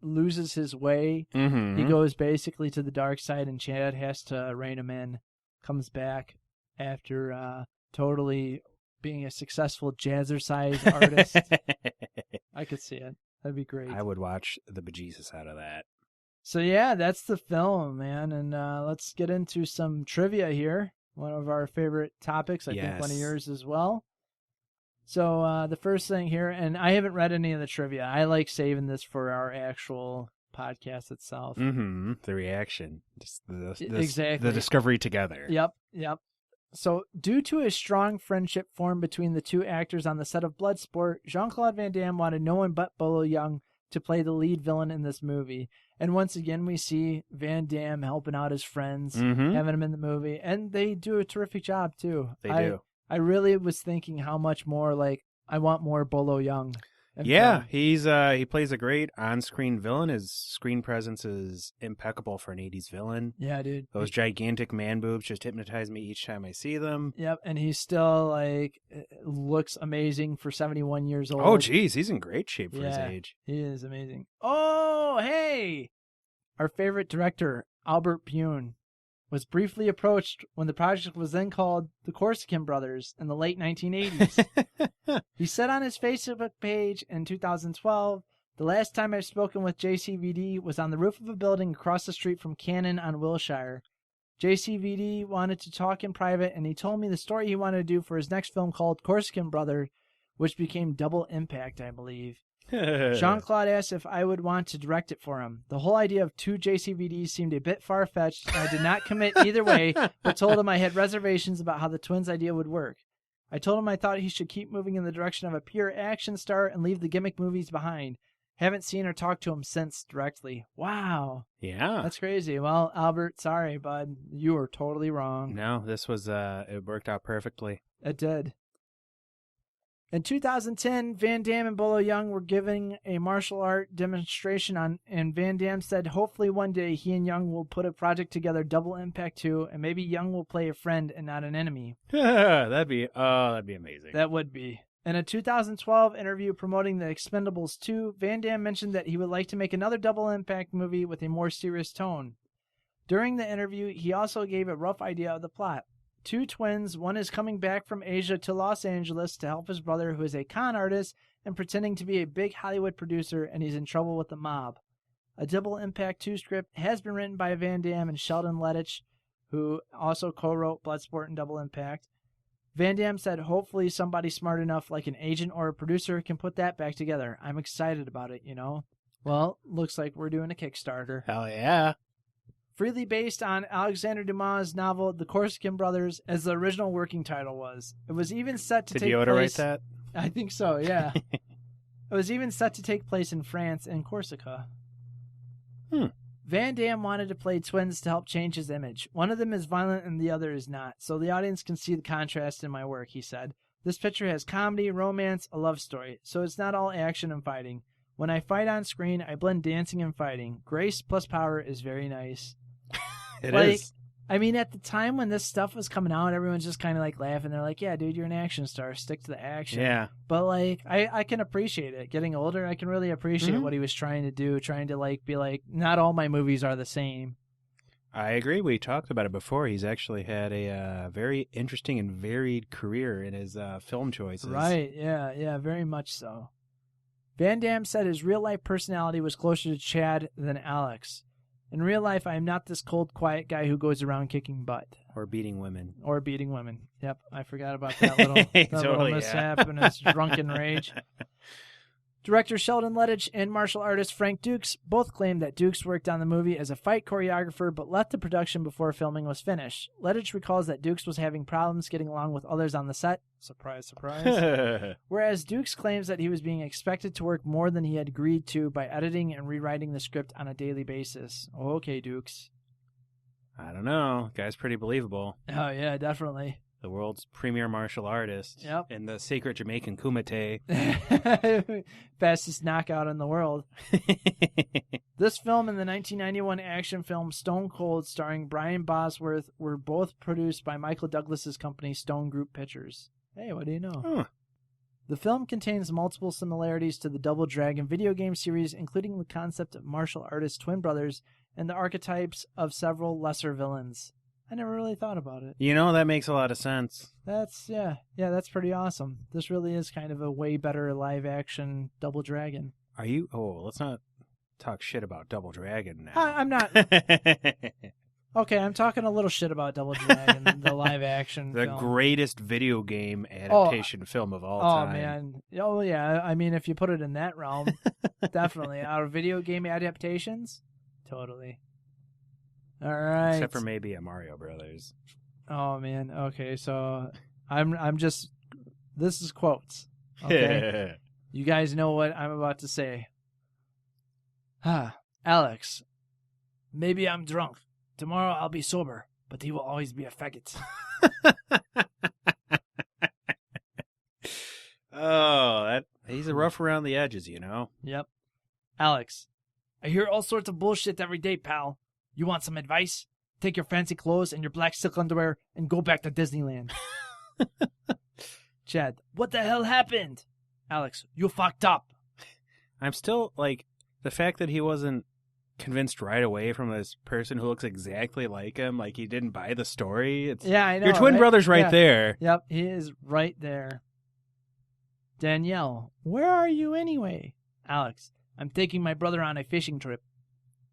loses his way. Mm-hmm. He goes basically to the dark side, and Chad has to rein him in. Comes back after totally being a successful jazzercise artist. I could see it. That'd be great. I would watch the bejesus out of that. So, yeah, that's the film, man. And let's get into some trivia here. One of our favorite topics. I think one of yours as well. So the first thing here, and I haven't read any of the trivia. I like saving this for our actual podcast itself. Mm-hmm. The reaction. Just exactly. The discovery together. Yep. So due to a strong friendship formed between the two actors on the set of Bloodsport, Jean-Claude Van Damme wanted no one but Bolo Young to play the lead villain in this movie. And once again, we see Van Damme helping out his friends, having him in the movie. And they do a terrific job, too. They do. I really was thinking how much more, I want more Bolo Young. Yeah, he plays a great on-screen villain. His screen presence is impeccable for an 80s villain. Yeah, dude. Those gigantic man boobs just hypnotize me each time I see them. Yep, and he still, looks amazing for 71 years old. Oh, geez, he's in great shape for his age. He is amazing. Oh, hey! Our favorite director, Albert Pyun, was briefly approached when the project was then called The Corsican Brothers in the late 1980s. He said on his Facebook page in 2012, "The last time I've spoken with JCVD was on the roof of a building across the street from Cannon on Wilshire. JCVD wanted to talk in private, and he told me the story he wanted to do for his next film called Corsican Brother, which became Double Impact, I believe. Jean-Claude asked if I would want to direct it for him. The whole idea of two JCVDs seemed a bit far-fetched, and I did not commit either way, but told him I had reservations about how the twins' idea would work. I told him I thought he should keep moving in the direction of a pure action star and leave the gimmick movies behind. Haven't seen or talked to him since directly." Wow. Yeah. That's crazy. Well, Albert, sorry, bud. You were totally wrong. No, this was, it worked out perfectly. It did. In 2010, Van Damme and Bolo Young were giving a martial art demonstration and Van Damme said hopefully one day he and Young will put a project together, Double Impact 2, and maybe Young will play a friend and not an enemy. that'd be amazing. That would be. In a 2012 interview promoting The Expendables 2, Van Damme mentioned that he would like to make another Double Impact movie with a more serious tone. During the interview, he also gave a rough idea of the plot. Two twins, one is coming back from Asia to Los Angeles to help his brother who is a con artist and pretending to be a big Hollywood producer, and he's in trouble with the mob. A Double Impact 2 script has been written by Van Damme and Sheldon Lettich, who also co-wrote Bloodsport and Double Impact. Van Damme said hopefully somebody smart enough like an agent or a producer can put that back together. I'm excited about it, Well, looks like we're doing a Kickstarter. Hell yeah. Freely based on Alexander Dumas' novel The Corsican Brothers, as the original working title was. It was even set to take place... Did Yoda write that? I think so, yeah. It was even set to take place in France and Corsica. Van Damme wanted to play twins to help change his image. One of them is violent and the other is not, so the audience can see the contrast in my work, he said. This picture has comedy, romance, a love story, so it's not all action and fighting. When I fight on screen, I blend dancing and fighting. Grace plus power is very nice. It is. I mean, at the time when this stuff was coming out, everyone's just kind of laughing. They're like, yeah, dude, you're an action star. Stick to the action. Yeah. But I can appreciate it. Getting older, I can really appreciate what he was trying to do, trying to be like, not all my movies are the same. I agree. We talked about it before. He's actually had a very interesting and varied career in his film choices. Right. Yeah. Yeah. Very much so. Van Damme said his real-life personality was closer to Chad than Alex. In real life, I am not this cold, quiet guy who goes around kicking butt. Or beating women. Yep, I forgot about that little mishap in his drunken rage. Director Sheldon Lettich and martial artist Frank Dukes both claimed that Dukes worked on the movie as a fight choreographer but left the production before filming was finished. Lettich recalls that Dukes was having problems getting along with others on the set. Surprise, surprise. Whereas Dukes claims that he was being expected to work more than he had agreed to by editing and rewriting the script on a daily basis. Okay, Dukes. I don't know. Guy's pretty believable. Oh, yeah, definitely. The world's premier martial artist. Yep. And the sacred Jamaican kumite. Fastest knockout in the world. This film and the 1991 action film Stone Cold starring Brian Bosworth were both produced by Michael Douglas's company Stone Group Pictures. Hey, what do you know? Huh. The film contains multiple similarities to the Double Dragon video game series, including the concept of martial artist twin brothers and the archetypes of several lesser villains. I never really thought about it. You know, that makes a lot of sense. That's that's pretty awesome. This really is kind of a way better live action Double Dragon. Are you? Oh, let's not talk shit about Double Dragon now. I'm not. Okay, I'm talking a little shit about Double Dragon, the live action the film. Greatest video game adaptation film of all time. Oh, man. Oh, yeah. I mean, if you put it in that realm, definitely. Out of video game adaptations, totally. All right. Except for maybe a Mario Brothers. Oh, man. Okay, so I'm just... This is quotes. Okay? You guys know what I'm about to say. Alex, maybe I'm drunk. Tomorrow I'll be sober, but he will always be a faggot. He's a rough around the edges, you know? Yep. Alex, I hear all sorts of bullshit every day, pal. You want some advice? Take your fancy clothes and your black silk underwear and go back to Disneyland. Chad, what the hell happened? Alex, you fucked up. I'm still, the fact that he wasn't convinced right away from this person who looks exactly like him, like he didn't buy the story. Yeah, I know. Your twin brother's right there. Yep, he is right there. Danielle, where are you anyway? Alex, I'm taking my brother on a fishing trip.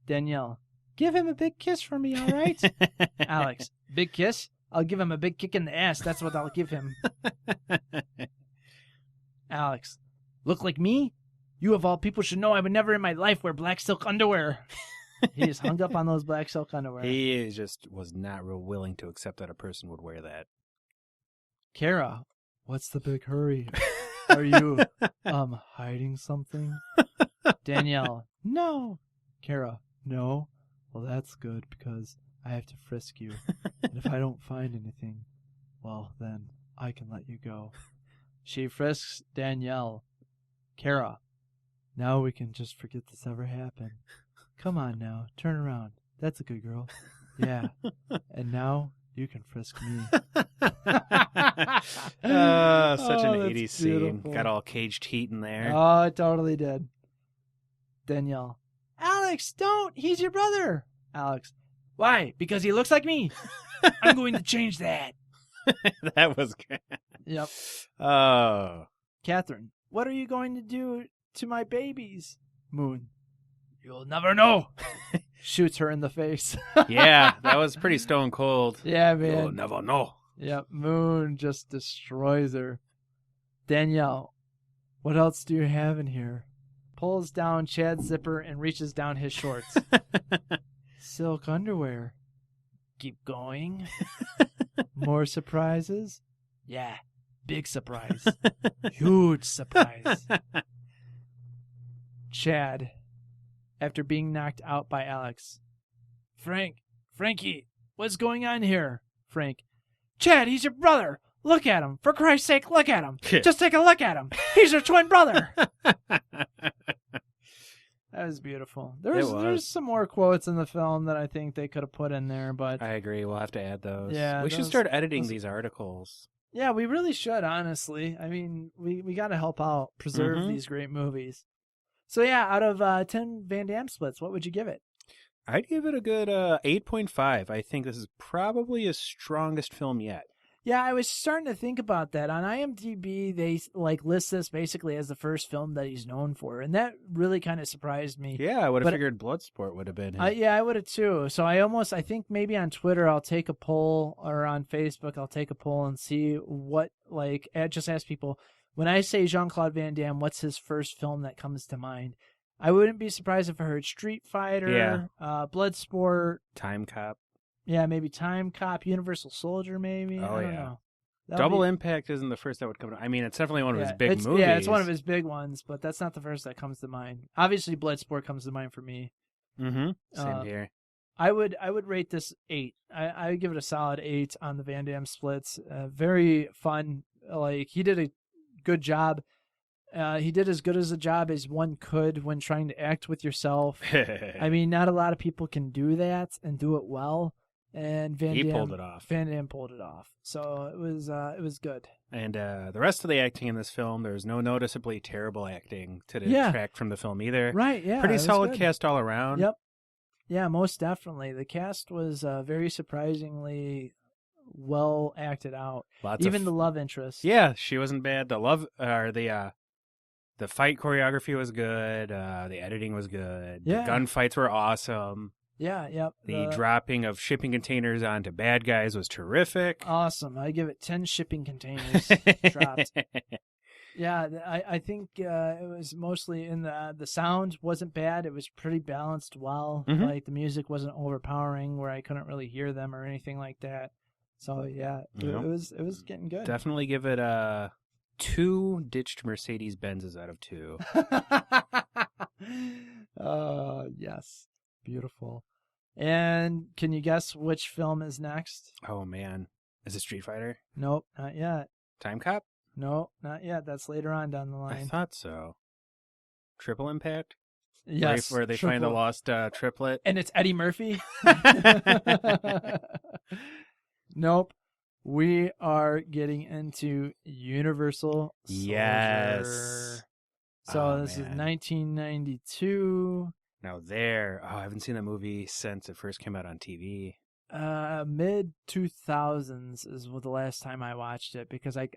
Danielle, give him a big kiss for me, all right? Alex, big kiss? I'll give him a big kick in the ass. That's what I'll give him. Alex, look like me? You of all people should know I would never in my life wear black silk underwear. He is hung up on those black silk underwear. He just was not real willing to accept that a person would wear that. Kara, what's the big hurry? Are you, hiding something? Danielle, no. Kara, no. Well, that's good because I have to frisk you. And if I don't find anything, well, then I can let you go. She frisks Danielle. Kara, now we can just forget this ever happened. Come on now, turn around. That's a good girl. Yeah. And now you can frisk me. Such an 80s scene. Beautiful. Got all caged heat in there. Oh, it totally did. Danielle. Alex, don't. He's your brother. Alex. Why? Because he looks like me. I'm going to change that. That was good. Yep. Oh. Catherine, what are you going to do to my babies? Moon. You'll never know. Shoots her in the face. Yeah, that was pretty stone cold. Yeah, man. You'll never know. Yep, Moon just destroys her. Danielle, what else do you have in here? Pulls down Chad's zipper and reaches down his shorts. Silk underwear. Keep going. More surprises? Yeah, big surprise. Huge surprise. Chad, after being knocked out by Alex. Frankie, what's going on here? Frank, Chad, he's your brother. Look at him. For Christ's sake, look at him. Just take a look at him. He's your twin brother. That was beautiful. There's some more quotes in the film that I think they could have put in there, but I agree. We'll have to add those. Yeah, we should start editing these articles. Yeah, we really should, honestly. I mean, we got to help out, preserve these great movies. So yeah, out of 10 Van Damme splits, what would you give it? I'd give it a good 8.5. I think this is probably his strongest film yet. Yeah, I was starting to think about that. On IMDb, they like list this basically as the first film that he's known for, and that really kind of surprised me. Yeah, I would have figured Bloodsport would have been him. Yeah, I would have too. So I think maybe on Twitter I'll take a poll, or on Facebook I'll take a poll and see what, like, just ask people, when I say Jean-Claude Van Damme, what's his first film that comes to mind? I wouldn't be surprised if I heard Street Fighter, Bloodsport, Time Cop. Yeah, maybe Time Cop, Universal Soldier, maybe. I don't know. Double Impact isn't the first that would come to. I mean, it's definitely one of his big movies. Yeah, it's one of his big ones, but that's not the first that comes to mind. Obviously, Bloodsport comes to mind for me. Mm-hmm. Same here. I would rate this 8. I would give it a solid 8 on the Van Damme splits. Very fun. Like, he did a good job. He did as good as a job as one could when trying to act with yourself. I mean, not a lot of people can do that and do it well. And Van Damme pulled it off. Van Damme pulled it off. So it was good. And the rest of the acting in this film, there's no noticeably terrible acting to detract from the film either. Right, yeah. Pretty solid cast all around. Yep. Yeah, most definitely. The cast was very surprisingly well acted out. Even the love interest. Yeah, she wasn't bad. The fight choreography was good. The editing was good. Yeah. The gunfights were awesome. Yeah, yep. The dropping of shipping containers onto bad guys was terrific. Awesome. I give it 10 shipping containers dropped. Yeah, I think it was mostly in the sound wasn't bad. It was pretty balanced well. Mm-hmm. Like, the music wasn't overpowering where I couldn't really hear them or anything like that. So, yeah, it was getting good. Definitely give it 2 ditched Mercedes-Benzes out of 2. Yes. Beautiful. And can you guess which film is next? Oh, man. Is it Street Fighter? Nope, not yet. Time Cop? No, not yet. That's later on down the line. I thought so. Triple Impact? Yes. Where they find the lost triplet? And it's Eddie Murphy? Nope. We are getting into Universal Soldier. Yes. So this is 1992. Now I haven't seen that movie since it first came out on TV. Mid 2000s is the last time I watched it, because I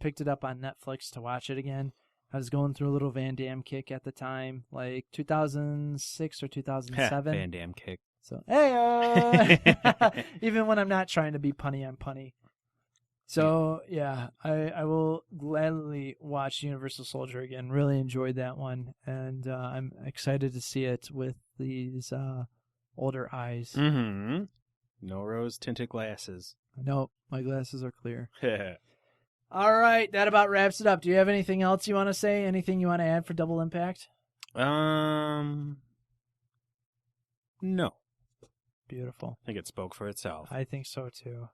picked it up on Netflix to watch it again. I was going through a little Van Damme kick at the time, like 2006 or 2007. Van Damme kick. So, hey, even when I'm not trying to be punny, I'm punny. So, yeah, I will gladly watch Universal Soldier again. Really enjoyed that one, and I'm excited to see it with these older eyes. Mm-hmm. No rose-tinted glasses. Nope, my glasses are clear. All right, that about wraps it up. Do you have anything else you want to say? Anything you want to add for Double Impact? No. Beautiful. I think it spoke for itself. I think so, too.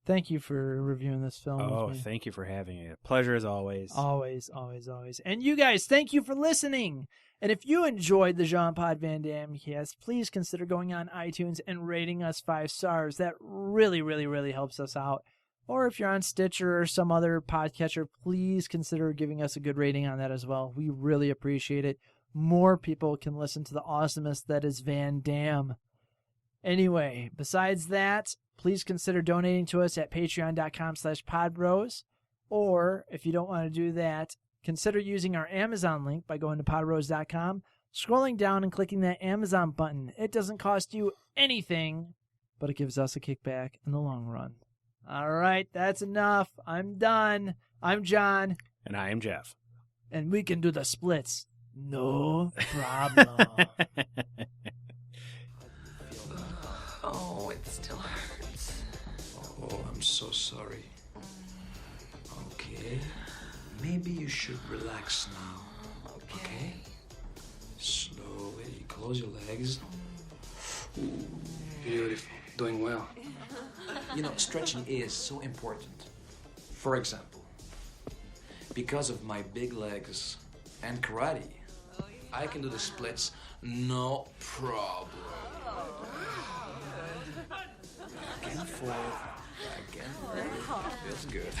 Thank you for reviewing this film. Oh, thank you for having it. Pleasure as always. Always, always, always. And you guys, thank you for listening. And if you enjoyed the Jean-Claude Van Damme cast, please consider going on iTunes and rating us 5 stars. That really, really, really helps us out. Or if you're on Stitcher or some other podcatcher, please consider giving us a good rating on that as well. We really appreciate it. More people can listen to the awesomeness that is Van Damme. Anyway, besides that, please consider donating to us at patreon.com/podbros. Or if you don't want to do that, consider using our Amazon link by going to podbros.com, scrolling down and clicking that Amazon button. It doesn't cost you anything, but it gives us a kickback in the long run. All right, that's enough. I'm done. I'm John. And I am Jeff. And we can do the splits. No problem. Oh, it still hurts. Oh, I'm so sorry. Okay. Maybe you should relax now. Okay? Slowly close your legs. Ooh, beautiful. Doing well. You know, stretching is so important. For example, because of my big legs and karate, I can do the splits no problem. Back and forth, feels good.